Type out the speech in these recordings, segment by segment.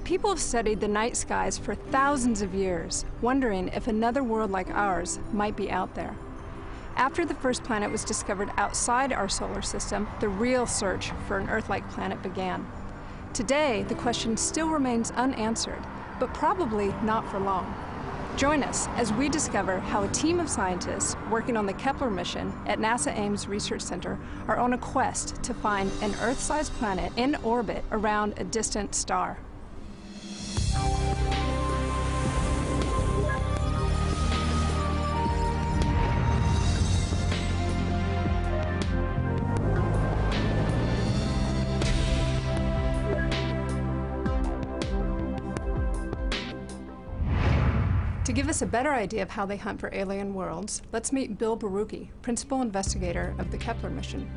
People have studied the night skies for thousands of years, wondering if another world like ours might be out there. After the first planet was discovered outside our solar system, the real search for an Earth-like planet began. Today, the question still remains unanswered, but probably not for long. Join us as we discover how a team of scientists working on the Kepler mission at NASA Ames Research Center are on a quest to find an Earth-sized planet in orbit around a distant star. To give us a better idea of how they hunt for alien worlds, let's meet Bill Barucki, principal investigator of the Kepler mission.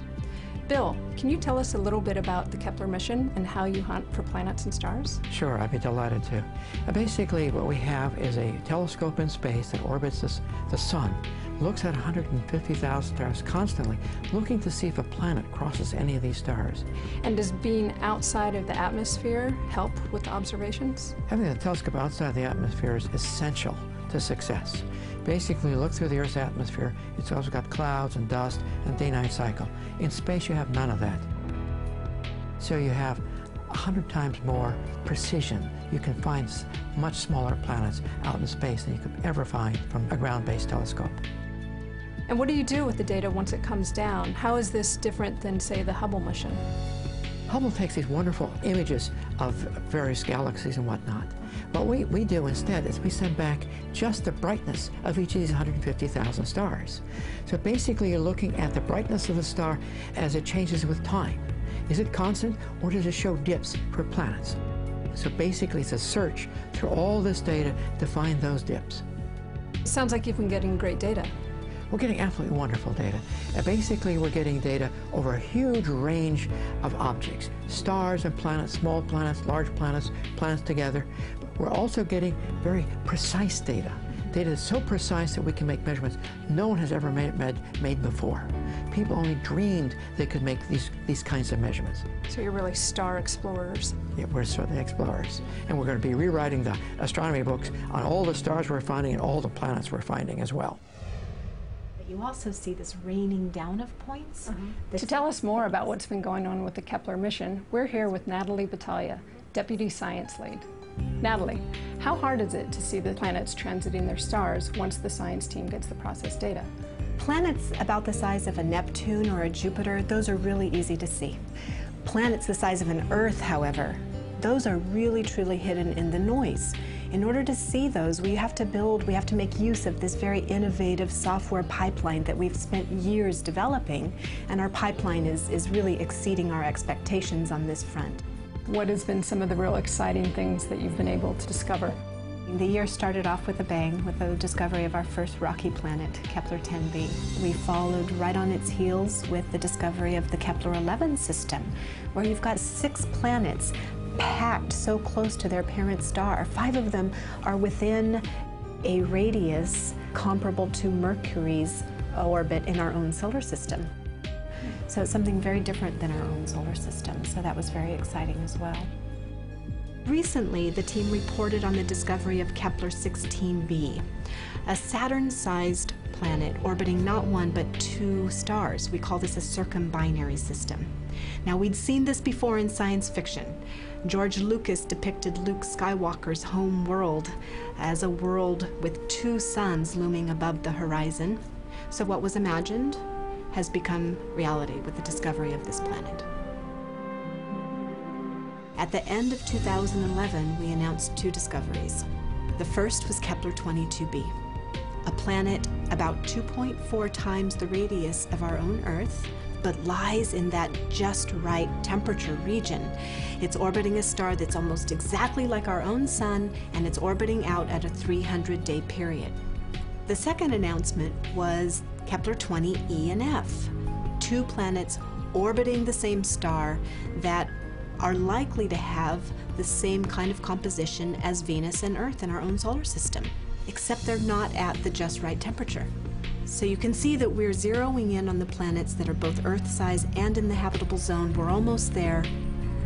Bill, can you tell us a little bit about the Kepler mission and how you hunt for planets and stars? Sure, I'd be delighted to. Basically, what we have is a telescope in space that orbits the sun, looks at 150,000 stars constantly, looking to see if a planet crosses any of these stars. And does being outside of the atmosphere help with the observations? Having the telescope outside the atmosphere is essential to success. Basically, you look through the Earth's atmosphere, it's also got clouds and dust and day-night cycle. In space, you have none of that. So you have 100 times more precision. You can find much smaller planets out in space than you could ever find from a ground-based telescope. And what do you do with the data once it comes down? How is this different than, say, the Hubble mission? Hubble takes these wonderful images of various galaxies and whatnot. What we do instead is we send back just the brightness of each of these 150,000 stars. So basically you're looking at the brightness of the star as it changes with time. Is it constant, or does it show dips for planets? So basically it's a search through all this data to find those dips. Sounds like you've been getting great data. We're getting absolutely wonderful data. Basically, we're getting data over a huge range of objects, stars and planets, small planets, large planets, planets together. We're also getting very precise data. Data that's so precise that we can make measurements no one has ever made before. People only dreamed they could make these kinds of measurements. So you're really star explorers. Yeah, we're certainly explorers. And we're going to be rewriting the astronomy books on all the stars we're finding and all the planets we're finding as well. You also see this raining down of points. To tell us more about what's been going on with the Kepler mission, we're here with Natalie Battaglia, Deputy Science Lead. Natalie, how hard is it to see the planets transiting their stars once the science team gets the processed data? Planets about the size of a Neptune or a Jupiter, those are really easy to see. Planets the size of an Earth, however, those are really truly hidden in the noise. In order to see those, we have to make use of this very innovative software pipeline that we've spent years developing, and our pipeline is really exceeding our expectations on this front. What has been some of the real exciting things that you've been able to discover? The year started off with a bang with the discovery of our first rocky planet, Kepler 10b. We followed right on its heels with the discovery of the Kepler 11 system, where you've got 6 planets packed so close to their parent star. 5 of them are within a radius comparable to Mercury's orbit in our own solar system. So it's something very different than our own solar system, so that was very exciting as well. Recently, the team reported on the discovery of Kepler 16b, a Saturn-sized planet orbiting not 1 but 2 stars. We call this a circumbinary system. Now, we'd seen this before in science fiction. George Lucas depicted Luke Skywalker's home world as a world with 2 suns looming above the horizon. So what was imagined has become reality with the discovery of this planet. At the end of 2011, we announced 2 discoveries. The first was Kepler 22b, a planet about 2.4 times the radius of our own Earth, but lies in that just right temperature region. It's orbiting a star that's almost exactly like our own sun, and it's orbiting out at a 300-day period. The second announcement was Kepler 20e and f, 2 planets orbiting the same star that are likely to have the same kind of composition as Venus and Earth in our own solar system, except they're not at the just right temperature. So you can see that we're zeroing in on the planets that are both Earth-size and in the habitable zone. We're almost there.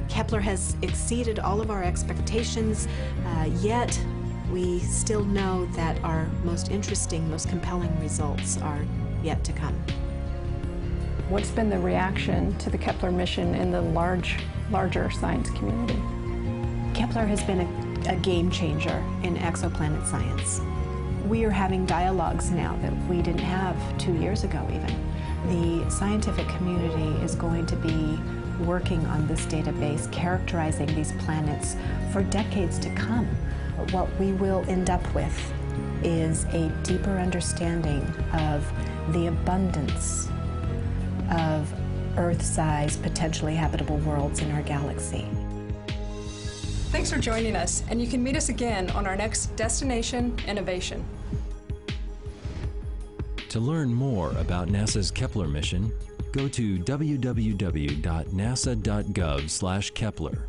Kepler has exceeded all of our expectations, yet we still know that our most interesting, most compelling results are yet to come. What's been the reaction to the Kepler mission in the larger science community? Kepler has been a game changer in exoplanet science. We are having dialogues now that we didn't have 2 years ago even. The scientific community is going to be working on this database, characterizing these planets for decades to come. What we will end up with is a deeper understanding of the abundance of Earth-sized, potentially habitable worlds in our galaxy. Thanks for joining us, and you can meet us again on our next Destination Innovation. To learn more about NASA's Kepler mission, go to www.nasa.gov/Kepler.